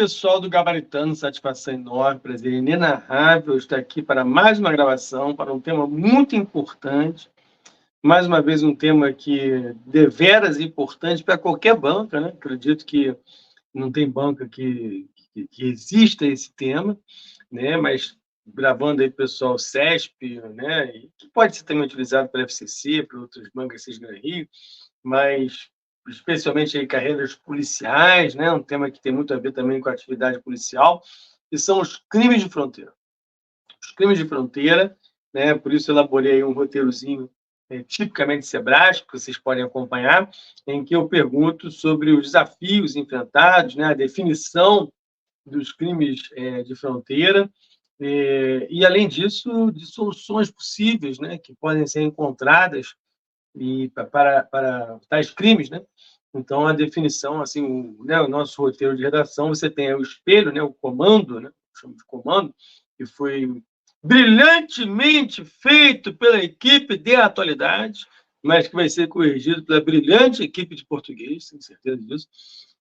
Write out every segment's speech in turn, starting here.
pessoal do Gabaritano, satisfação enorme, prazer inenarrável estar aqui para mais uma gravação, para um tema muito importante. Mais uma vez, um tema que deveras importante para qualquer banca, né? Acredito que não tem banca que exista esse tema, né? Mas gravando aí pessoal CESP, né? E que pode ser também utilizado pela FCC, para outros bancos Cisne Rio, mas especialmente aí carreiras policiais, né? Um tema que tem muito a ver também com a atividade policial, que são os crimes de fronteira. Os crimes de fronteira, né? Por isso elaborei aí um roteirozinho tipicamente Sebrasco, que vocês podem acompanhar, em que eu pergunto sobre os desafios enfrentados, né? A definição dos crimes de fronteira, e, além disso, de soluções possíveis, né? Que podem ser encontradas para tais crimes, né? Então, a definição, assim, o nosso roteiro de redação, você tem o espelho, né? O comando, né? Chamo de comando, que foi brilhantemente feito pela equipe de atualidade, mas que vai ser corrigido pela brilhante equipe de português, tenho certeza disso.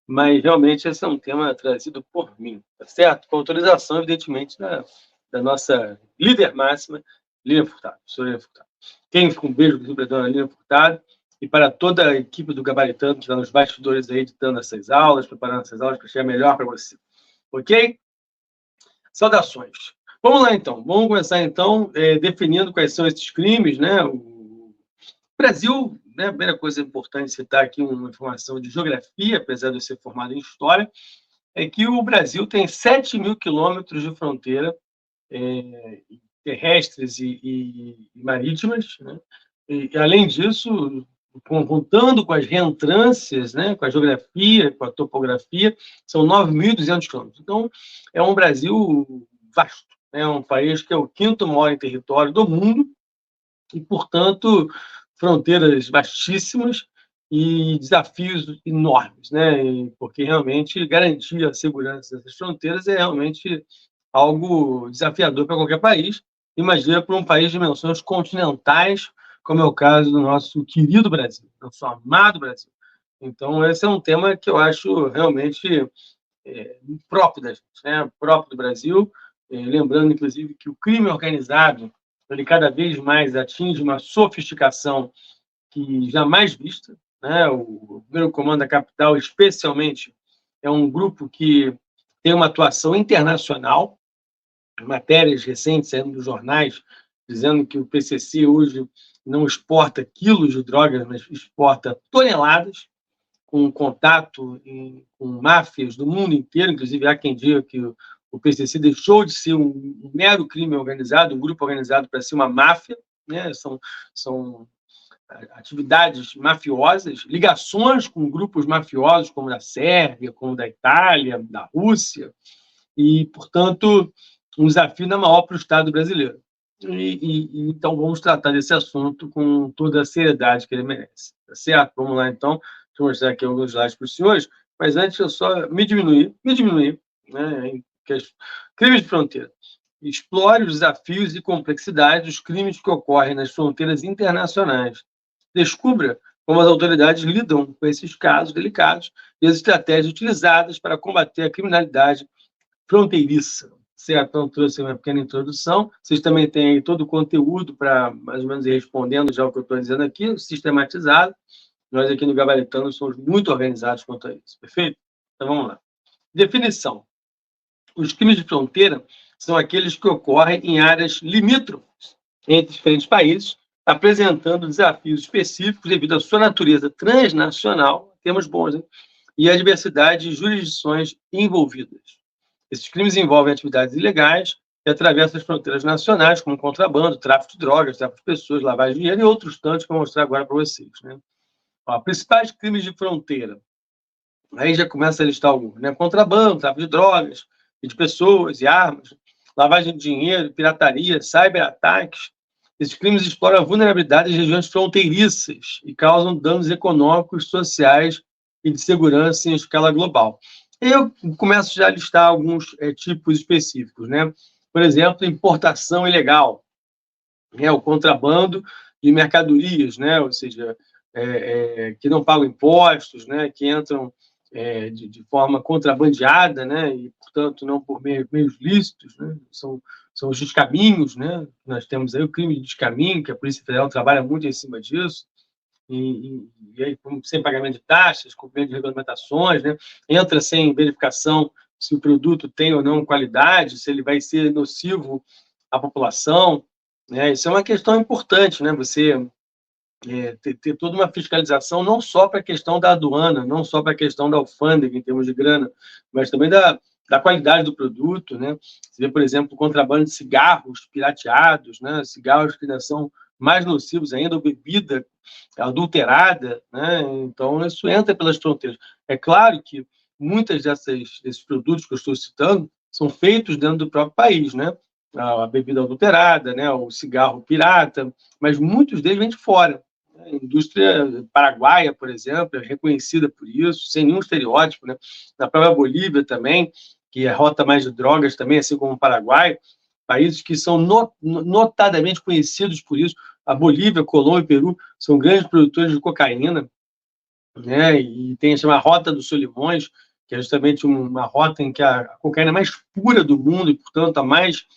Mas, realmente, esse é um tema trazido por mim, tá certo? Com autorização, evidentemente, da nossa líder máxima, Lilian Furtado, professora Lilian Furtado. Quem fica um beijo para a dona Lilian Furtado e para toda a equipe do Gabaritano, que está nos bastidores aí, editando essas aulas, preparando essas aulas para chegar melhor para você. Ok? Saudações. Vamos lá, então. Vamos começar, então, definindo quais são esses crimes, né? O Brasil, né, a primeira coisa importante citar aqui uma informação de geografia, apesar de eu ser formado em história, é que o Brasil tem 7.000 quilômetros de fronteira terrestres e marítimas, né? E, além disso, contando com as reentrâncias, né, com a geografia, com a topografia, são 9.200 quilômetros. Então, é um Brasil vasto, né? Um país que é o quinto maior em território do mundo e, portanto, fronteiras vastíssimas e desafios enormes, né? Porque realmente garantir a segurança dessas fronteiras é realmente algo desafiador para qualquer país. Imagina para um país de dimensões continentais, como é o caso do nosso querido Brasil, nosso amado Brasil. Então, esse é um tema que eu acho realmente próprio da gente, né? Próprio do Brasil. Lembrando, inclusive, que o crime organizado ele cada vez mais atinge uma sofisticação que jamais vista, né? O primeiro comando da capital, especialmente, é um grupo que tem uma atuação internacional. Matérias recentes saindo dos jornais dizendo que o PCC hoje não exporta quilos de drogas, mas exporta toneladas, com contato com máfias do mundo inteiro. Inclusive, há quem diga que o PCC deixou de ser um mero crime organizado, um grupo organizado, para ser uma máfia, né? São atividades mafiosas, ligações com grupos mafiosos como da Sérvia, como da Itália, da Rússia, e, portanto, um desafio ainda maior para o Estado brasileiro. Então, vamos tratar desse assunto com toda a seriedade que ele merece. Tá certo? Vamos lá, então. Deixa eu mostrar aqui alguns slides para os senhores, mas antes eu só me diminuir, né? Crimes de fronteira. Explore os desafios e complexidades dos crimes que ocorrem nas fronteiras internacionais. Descubra como as autoridades lidam com esses casos delicados e as estratégias utilizadas para combater a criminalidade fronteiriça. Certo? Então, trouxe uma pequena introdução. Vocês também têm aí todo o conteúdo para, mais ou menos, ir respondendo já o que eu estou dizendo aqui, sistematizado. Nós aqui no Gabaritano somos muito organizados quanto a isso. Perfeito? Então, vamos lá. Definição. Os crimes de fronteira são aqueles que ocorrem em áreas limítrofes entre diferentes países, apresentando desafios específicos devido à sua natureza transnacional, termos bons, hein? E à diversidade de jurisdições envolvidas. Esses crimes envolvem atividades ilegais e atravessam as fronteiras nacionais, como contrabando, tráfico de drogas, tráfico de pessoas, lavagem de dinheiro e outros tantos que eu vou mostrar agora para vocês, né? Ó, principais crimes de fronteira. Aí já começa a listar alguns, né? Contrabando, tráfico de drogas, e de pessoas e armas, lavagem de dinheiro, pirataria, cyberataques. Esses crimes exploram a vulnerabilidade das regiões fronteiriças e causam danos econômicos, sociais e de segurança em escala global. Eu começo já a listar alguns tipos específicos, né? Por exemplo, importação ilegal, né? O contrabando de mercadorias, né? Ou seja, que não pagam impostos, né? Que entram de forma contrabandeada, né, e, portanto, não por meios lícitos, né, são os descaminhos, né, nós temos aí o crime de descaminho, que a Polícia Federal trabalha muito em cima disso, e aí, sem pagamento de taxas, cumprimento de regulamentações, né, entra sem verificação se o produto tem ou não qualidade, se ele vai ser nocivo à população, né, isso é uma questão importante, né, você ter toda uma fiscalização, não só para a questão da aduana, não só para a questão da alfândega, em termos de grana, mas também da qualidade do produto, né? Você vê, por exemplo, o contrabando de cigarros pirateados, né? Cigarros que ainda são mais nocivos ainda, ou bebida adulterada, né? Então, isso entra pelas fronteiras. É claro que muitas desses produtos que eu estou citando são feitos dentro do próprio país, né? A bebida adulterada, né? O cigarro pirata, mas muitos deles vêm de fora. A indústria paraguaia, por exemplo, é reconhecida por isso, sem nenhum estereótipo, né? Na própria Bolívia também, que é rota mais de drogas também, assim como o Paraguai, países que são notadamente conhecidos por isso. A Bolívia, Colômbia e Peru são grandes produtores de cocaína, né? E tem a chamada Rota dos Solimões, que é justamente uma rota em que a cocaína mais pura do mundo e, portanto, a mais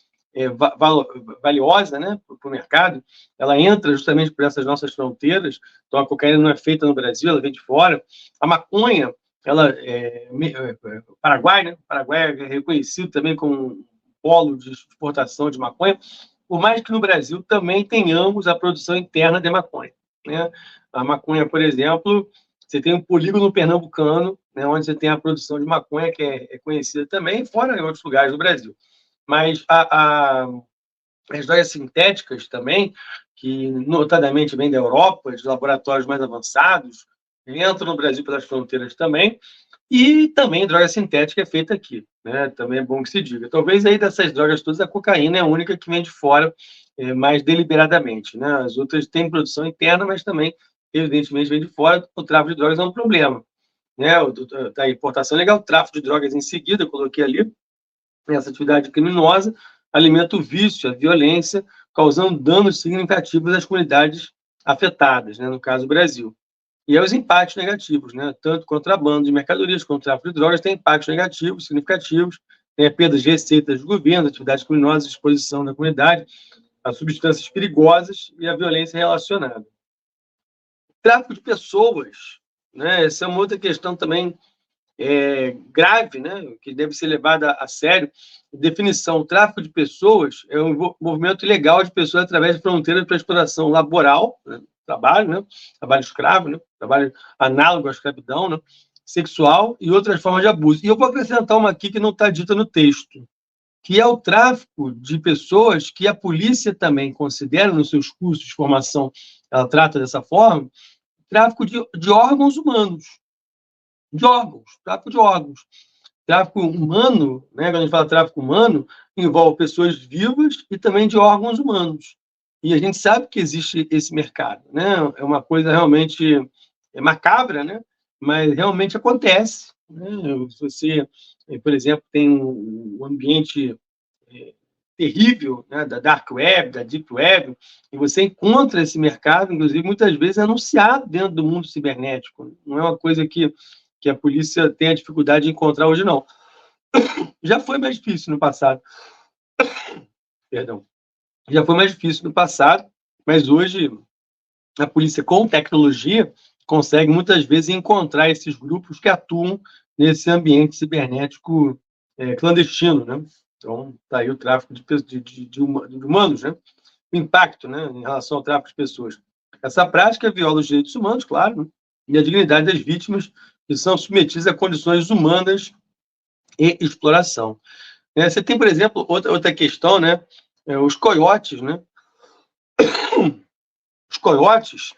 valiosa, né, para o mercado, ela entra justamente por essas nossas fronteiras. Então, a cocaína não é feita no Brasil, ela vem de fora. A maconha, ela Paraguai, né? O Paraguai é reconhecido também como um polo de exportação de maconha, por mais que no Brasil também tenhamos a produção interna de maconha, né? A maconha, por exemplo, você tem um polígono pernambucano, né, onde você tem a produção de maconha, que é conhecida também, fora em outros lugares do Brasil. Mas as drogas sintéticas também, que notadamente vêm da Europa, de laboratórios mais avançados, entram no Brasil pelas fronteiras também, e também droga sintética é feita aqui, né? Também é bom que se diga. Talvez aí dessas drogas todas, a cocaína é a única que vem de fora mais deliberadamente, né? As outras têm produção interna, mas também, evidentemente, vem de fora. O tráfico de drogas é um problema, né? A importação legal, o tráfico de drogas em seguida, eu coloquei ali, essa atividade criminosa alimenta o vício, a violência, causando danos significativos às comunidades afetadas, né? No caso, o Brasil. E aí os impactos negativos, né? Tanto contrabando de mercadorias quanto tráfico de drogas tem impactos negativos, significativos, tem a perda de receitas do governo, atividades criminosas, exposição da comunidade a substâncias perigosas e a violência relacionada. Tráfico de pessoas, né? Essa é uma outra questão também grave, né? Que deve ser levada a sério. Definição: o tráfico de pessoas é um movimento ilegal de pessoas através de fronteiras para exploração laboral, né? Trabalho, né? Trabalho escravo, né? Trabalho análogo à escravidão, né? Sexual e outras formas de abuso. E eu vou acrescentar uma aqui que não está dita no texto, que é o tráfico de pessoas que a polícia também considera nos seus cursos de formação, ela trata dessa forma, tráfico de órgãos humanos, de órgãos, tráfico de órgãos. Tráfico humano, né, quando a gente fala tráfico humano, envolve pessoas vivas e também de órgãos humanos. E a gente sabe que existe esse mercado, né? É uma coisa realmente macabra, né? Mas realmente acontece, né? Se você, por exemplo, tem um ambiente terrível, né, da dark web, da deep web, e você encontra esse mercado, inclusive, muitas vezes anunciado dentro do mundo cibernético. Não é uma coisa que a polícia tem a dificuldade de encontrar hoje, não. Já foi mais difícil no passado. Perdão. Já foi mais difícil no passado, mas hoje a polícia, com tecnologia, consegue muitas vezes encontrar esses grupos que atuam nesse ambiente cibernético clandestino, né? Então, está aí o tráfico de humanos, né? O impacto, né, em relação ao tráfico de pessoas. Essa prática viola os direitos humanos, claro, né? E a dignidade das vítimas que são submetidas a condições humanas e exploração. Você tem, por exemplo, outra questão, né? Os coiotes, né? Os coiotes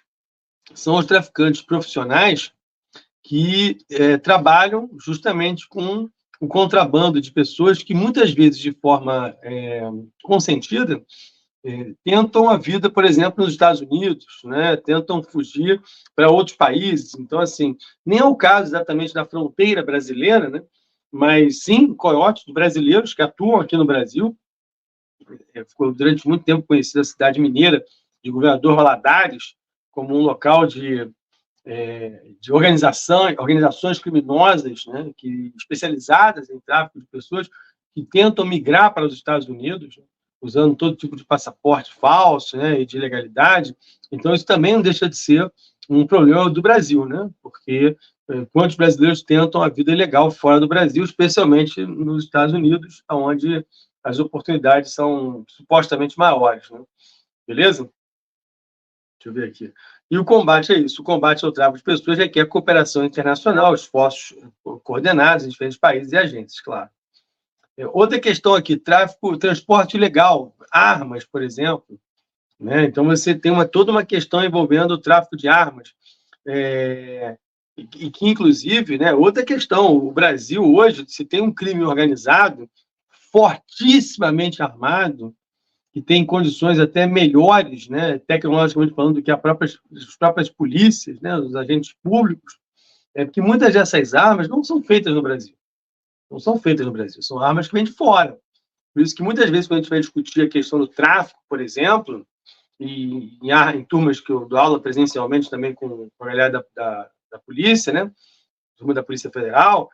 são os traficantes profissionais que trabalham justamente com o contrabando de pessoas que muitas vezes de forma consentida tentam a vida, por exemplo, nos Estados Unidos, né? Tentam fugir para outros países. Então, assim, nem é o caso exatamente da fronteira brasileira, né? Mas sim coiotes brasileiros que atuam aqui no Brasil. Ficou durante muito tempo conhecida a cidade mineira de Governador Valadares como um local de de organizações criminosas, né, especializadas em tráfico de pessoas, que tentam migrar para os Estados Unidos, usando todo tipo de passaporte falso, né, e de ilegalidade. Então, isso também não deixa de ser um problema do Brasil, né, porque quantos brasileiros tentam a vida legal fora do Brasil, especialmente nos Estados Unidos, onde as oportunidades são supostamente maiores, né? Beleza? Deixa eu ver aqui. E o combate é isso. O combate ao tráfico de pessoas requer cooperação internacional, esforços coordenados em diferentes países e agências, claro. Outra questão aqui, tráfico, transporte ilegal, armas, por exemplo. Né? Então, você tem toda uma questão envolvendo o tráfico de armas. E que, inclusive, né, outra questão, o Brasil hoje, se tem um crime organizado, fortissimamente armado, que tem condições até melhores, né, tecnologicamente falando, do que as próprias polícias, né, os agentes públicos, porque muitas dessas armas não são feitas no Brasil. Não são feitas no Brasil, são armas que vêm de fora. Por isso que muitas vezes, quando a gente vai discutir a questão do tráfico, por exemplo, e em turmas que eu dou aula presencialmente também com a galera da polícia, né, turma da Polícia Federal,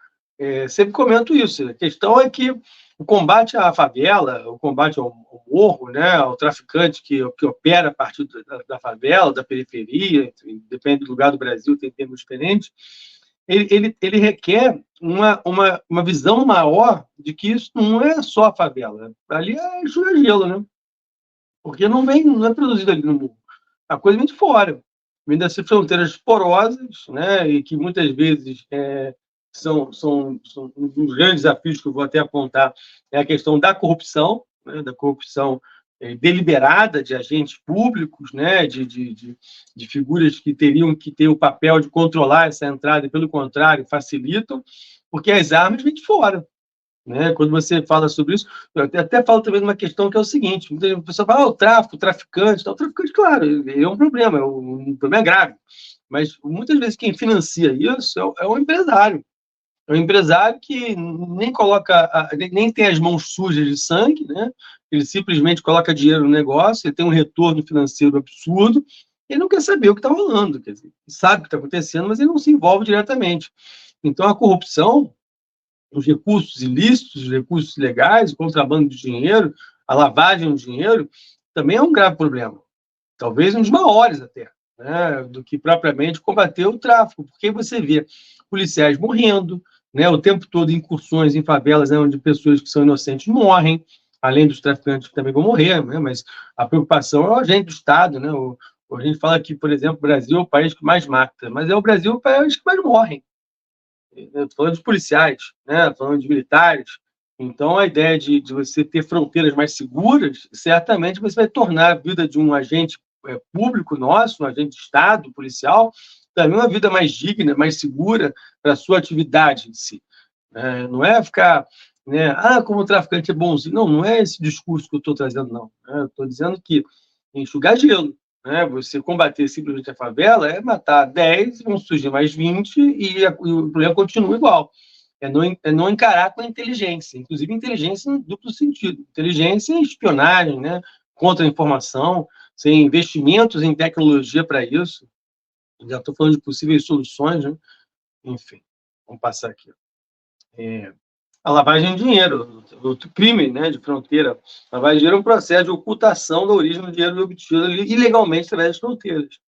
sempre comento isso. A questão é que o combate à favela, o combate ao morro, né, ao traficante que opera a partir da favela, da periferia, depende do lugar do Brasil, tem termos diferentes, ele requer uma visão maior de que isso não é só a favela. Ali é gelo, né? Porque não é produzido ali no morro. A coisa vem de fora. Vem dessas fronteiras porosas, né, e que muitas vezes são um dos grandes desafios que eu vou até apontar, é a questão da corrupção, né, da corrupção deliberada de agentes públicos, né, de figuras que teriam que ter o papel de controlar essa entrada e, pelo contrário, facilitam, porque as armas vêm de fora. Né? Quando você fala sobre isso, eu até falo também de uma questão que é o seguinte: muita pessoa fala, o tráfico, o traficante, o traficante, claro, é um problema, um problema grave, mas muitas vezes quem financia isso é o empresário. É um empresário que nem nem tem as mãos sujas de sangue, né? Ele simplesmente coloca dinheiro no negócio, ele tem um retorno financeiro absurdo, ele não quer saber o que está rolando, quer dizer, sabe o que está acontecendo, mas ele não se envolve diretamente. Então, a corrupção, os recursos ilícitos, os recursos legais, o contrabando de dinheiro, a lavagem de dinheiro, também é um grave problema. Talvez um dos maiores até, né, do que propriamente combater o tráfico, porque você vê policiais morrendo, né, o tempo todo incursões em favelas, né, onde pessoas que são inocentes morrem, além dos traficantes que também vão morrer, né, mas a preocupação é o agente do Estado. Né, a gente fala que, por exemplo, o Brasil é o país que mais mata, mas é o Brasil o país que mais morre. Falando de policiais, né, falando de militares. Então, a ideia de você ter fronteiras mais seguras, certamente você vai tornar a vida de um agente público nosso, um agente de Estado, policial, também uma vida mais digna, mais segura para a sua atividade em si. Não é ficar, né, como o traficante é bonzinho. Não, não é esse discurso que eu estou trazendo, não. Eu estou dizendo que enxugar gelo, né? Você combater simplesmente a favela é matar 10, vão surgir mais 20 e o problema continua igual. É não encarar com a inteligência, inclusive inteligência em duplo sentido. Inteligência e espionagem, né? Contra-informação, sem investimentos em tecnologia para isso. Já estou falando de possíveis soluções, né? Enfim, vamos passar aqui. A lavagem de dinheiro, outro crime, né, de fronteira. A lavagem de dinheiro é um processo de ocultação da origem do dinheiro obtido ilegalmente através das fronteiras.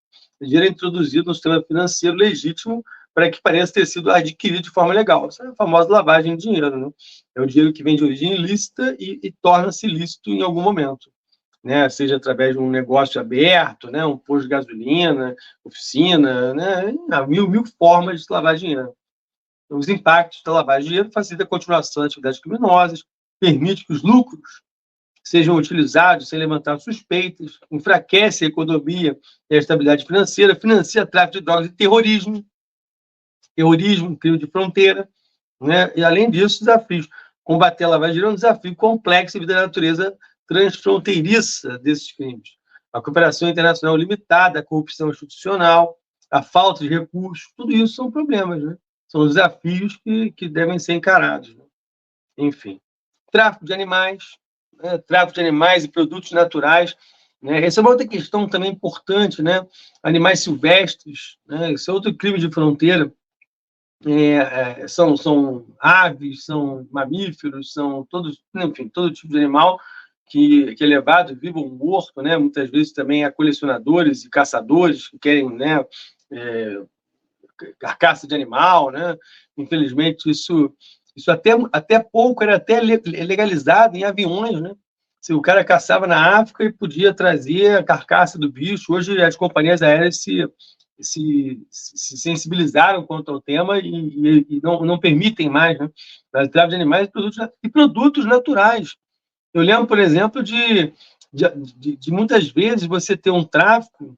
O dinheiro é introduzido no sistema financeiro legítimo para que pareça ter sido adquirido de forma legal. Essa é a famosa lavagem de dinheiro. Né? É o dinheiro que vem de origem ilícita e torna-se lícito em algum momento. Né? Seja através de um negócio aberto, né? Um posto de gasolina, oficina, né? Mil formas de lavar dinheiro. Os impactos da lavagem de dinheiro facilita a continuação de atividades criminosas, permite que os lucros sejam utilizados sem levantar suspeitas, enfraquece a economia e a estabilidade financeira, financia tráfico de drogas e terrorismo, crime de fronteira, né? E, além disso, desafios. Combater a lavagem de dinheiro é um desafio complexo devido à natureza transfronteiriça desses crimes. A cooperação internacional limitada, a corrupção institucional, a falta de recursos, tudo isso são problemas, né? São desafios que devem ser encarados. Né? Enfim, tráfico de animais, né? Tráfico de animais e produtos naturais. né? Essa é uma outra questão também importante, né? Animais silvestres, né? Esse é outro crime de fronteira. São aves, são mamíferos, são todos, enfim, todo tipo de animal que é levado vivo ou morto, né? Muitas vezes também há colecionadores e caçadores que querem, né, carcaça de animal, né? Infelizmente, isso até pouco era até legalizado em aviões, né? Se o cara caçava na África e podia trazer a carcaça do bicho, hoje as companhias aéreas se sensibilizaram quanto ao tema e não permitem mais, né? O tráfico de animais e produtos naturais. Eu lembro, por exemplo, de muitas vezes você ter um tráfico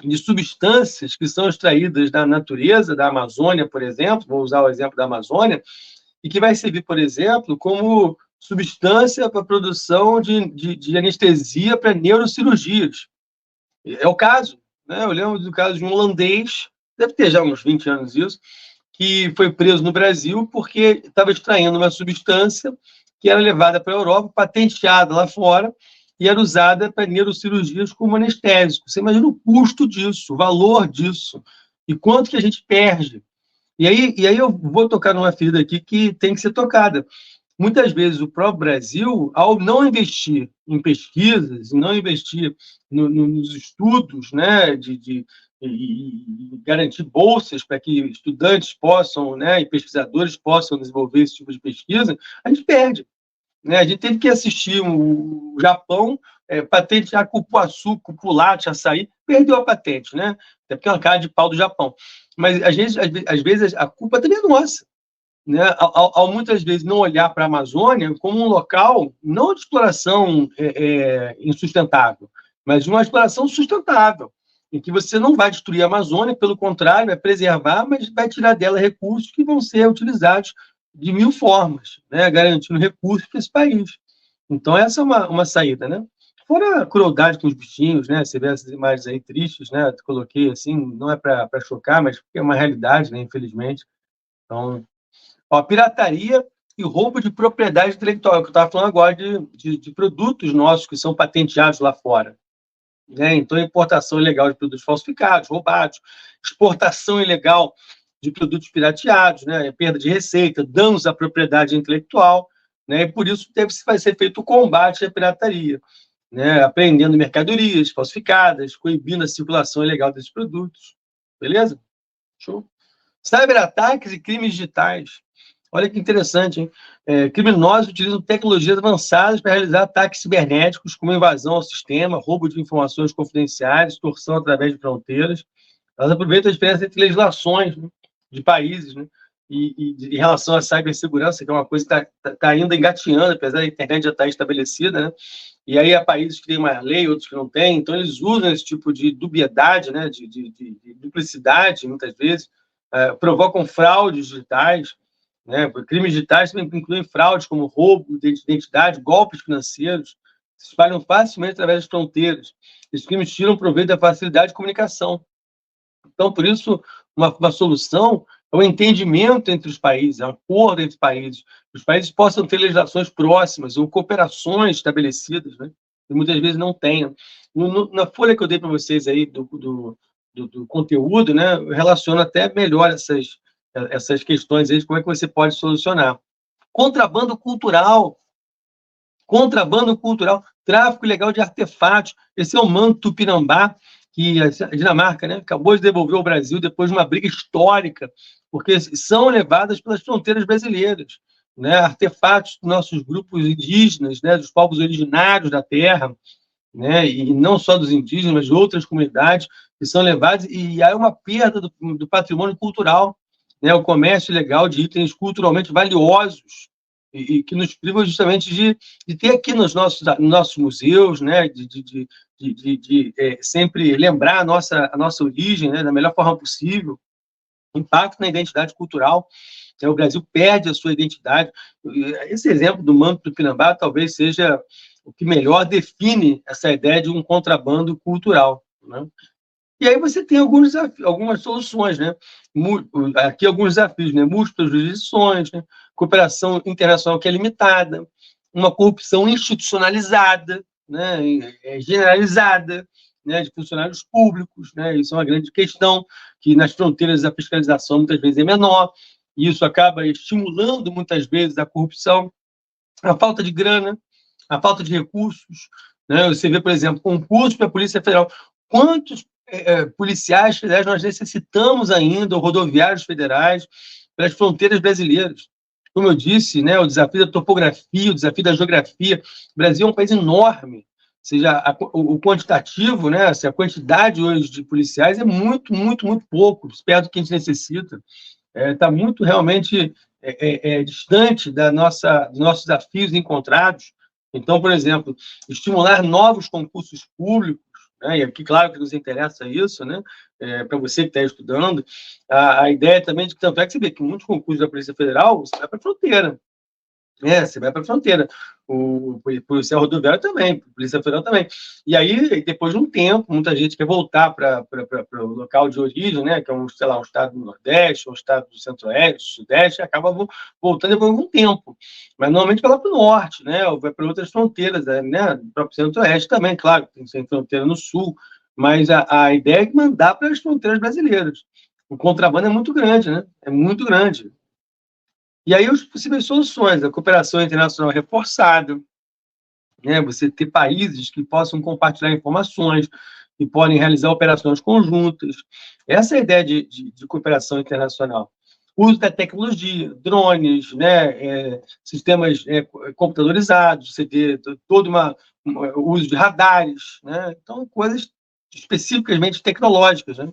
de substâncias que são extraídas da natureza, da Amazônia, por exemplo, vou usar o exemplo da Amazônia, e que vai servir, por exemplo, como substância para a produção de anestesia para neurocirurgias. É o caso, né? Eu lembro do caso de um holandês, deve ter já uns 20 anos isso, que foi preso no Brasil porque estava extraindo uma substância que era levada para a Europa, patenteada lá fora, e era usada para neurocirurgias como anestésico. Você imagina o custo disso, o valor disso, e quanto que a gente perde. E aí eu vou tocar numa ferida aqui que tem que ser tocada. Muitas vezes o próprio Brasil, ao não investir em pesquisas, não investir nos estudos, né, e garantir bolsas para que estudantes possam, né, e pesquisadores possam desenvolver esse tipo de pesquisa, a gente perde. Né? A gente teve que assistir o Japão patentear cupuaçu, cupulate, açaí, perdeu a patente, né? Até porque é uma cara de pau do Japão. Mas, às vezes a culpa também é nossa. Né? Ao muitas vezes não olhar para a Amazônia como um local não de exploração insustentável, mas de uma exploração sustentável, em que você não vai destruir a Amazônia, pelo contrário, vai preservar, mas vai tirar dela recursos que vão ser utilizados de mil formas, né? Garantindo recursos para esse país. Então, essa é uma saída, né? Fora a crueldade com os bichinhos, né? Você vê essas imagens aí tristes, né? Eu coloquei assim, não é para chocar, mas é uma realidade, né? Infelizmente. Então, ó, pirataria e roubo de propriedade intelectual, que eu estava falando agora de produtos nossos que são patenteados lá fora. Né? Então, importação ilegal de produtos falsificados, roubados, exportação ilegal de produtos pirateados, né? Perda de receita, danos à propriedade intelectual, né? E por isso vai ser feito o combate à pirataria, né? Apreendendo mercadorias falsificadas, coibindo a circulação ilegal desses produtos. Beleza? Show. Cyberataques e crimes digitais. Olha que interessante, hein? Criminosos utilizam tecnologias avançadas para realizar ataques cibernéticos, como invasão ao sistema, roubo de informações confidenciais, extorsão através de fronteiras. Elas aproveitam a diferença entre legislações, né, de países, né, em relação à cibersegurança, que é uma coisa que está ainda engatinhando, apesar da internet já estar estabelecida, né? E aí há países que têm uma lei, outros que não têm, então eles usam esse tipo de dubiedade, né, de duplicidade, muitas vezes, provocam fraudes digitais, né? Crimes digitais também incluem fraudes como roubo de identidade, golpes financeiros, se espalham facilmente através das fronteiras. Esses crimes tiram proveito da facilidade de comunicação. Então, por isso, uma solução é o entendimento entre os países, é um acordo entre os países. Os países possam ter legislações próximas ou cooperações estabelecidas, né? E muitas vezes não tenham. Na folha que eu dei para vocês aí do conteúdo, né, eu relaciono até melhor essas questões aí de como é que você pode solucionar. Contrabando cultural, tráfico ilegal de artefatos. Esse é o Manto Tupinambá, que a Dinamarca, né, acabou de devolver ao Brasil depois de uma briga histórica, porque são levadas pelas fronteiras brasileiras, né, artefatos dos nossos grupos indígenas, né, dos povos originários da terra, né, e não só dos indígenas, mas de outras comunidades que são levados, e há uma perda do patrimônio cultural, né, o comércio ilegal de itens culturalmente valiosos, e que nos privam justamente de ter aqui nos nossos museus, né, sempre lembrar a nossa origem, né, da melhor forma possível, impacto na identidade cultural. O Brasil perde a sua identidade. Esse exemplo do Manto do Pinambá talvez seja o que melhor define essa ideia de um contrabando cultural, né? E aí você tem algumas soluções, né? Aqui alguns desafios, né? Múltiplas jurisdições, né? Cooperação internacional que é limitada, uma corrupção institucionalizada, né, generalizada, né, de funcionários públicos, né, isso é uma grande questão, que nas fronteiras a fiscalização muitas vezes é menor, e isso acaba estimulando muitas vezes a corrupção, a falta de grana, a falta de recursos, né? Você vê, por exemplo, concurso para a Polícia Federal. Quantos policiais federais nós necessitamos ainda, ou rodoviários federais, para as fronteiras brasileiras? Como eu disse, né, o desafio da topografia, o desafio da geografia. O Brasil é um país enorme, ou seja, o quantitativo, né, assim, a quantidade hoje de policiais é muito, muito, muito pouco, perto do que a gente necessita. Está muito realmente distante dos nossos desafios encontrados. Então, por exemplo, estimular novos concursos públicos, né, e aqui, claro, que nos interessa isso, né, para você que está estudando, a ideia também de que, tanto é que você vê que muitos concursos da Polícia Federal, você vai para a fronteira, você vai para a fronteira. O policial rodoviário também, a Polícia Federal também. E aí, depois de um tempo, muita gente quer voltar para o local de origem, né, que é sei lá, um estado do Nordeste, um estado do Centro-Oeste, Sudeste, e acaba voltando depois de algum tempo. Mas normalmente vai lá para o Norte, né, ou vai para outras fronteiras, né, do próprio Centro-Oeste também, claro, tem fronteira no Sul, mas a ideia é mandar para as fronteiras brasileiras. O contrabando é muito grande, né, é muito grande. E aí, as possíveis soluções, a cooperação internacional reforçada, né? Você ter países que possam compartilhar informações, que podem realizar operações conjuntas. Essa é a ideia de cooperação internacional. O uso da tecnologia, drones, né? Sistemas computadorizados, você ter todo o uso de radares, né? Então, coisas especificamente tecnológicas, né?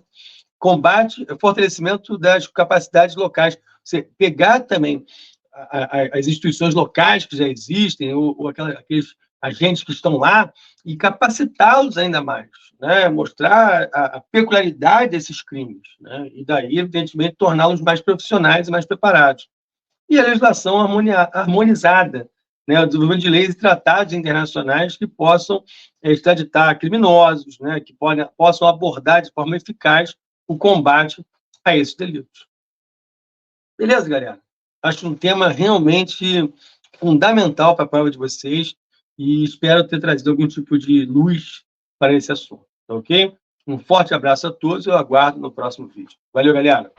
Combate, fortalecimento das capacidades locais. Você pegar também as instituições locais que já existem, ou aqueles agentes que estão lá, e capacitá-los ainda mais, né? Mostrar a peculiaridade desses crimes, né? E daí, evidentemente, torná-los mais profissionais e mais preparados. E a legislação harmonizada, né? O desenvolvimento de leis e tratados internacionais que possam extraditar criminosos, né? Que possam abordar de forma eficaz o combate a esses delitos. Beleza, galera? Acho um tema realmente fundamental para a prova de vocês e espero ter trazido algum tipo de luz para esse assunto, tá ok? Um forte abraço a todos e eu aguardo no próximo vídeo. Valeu, galera!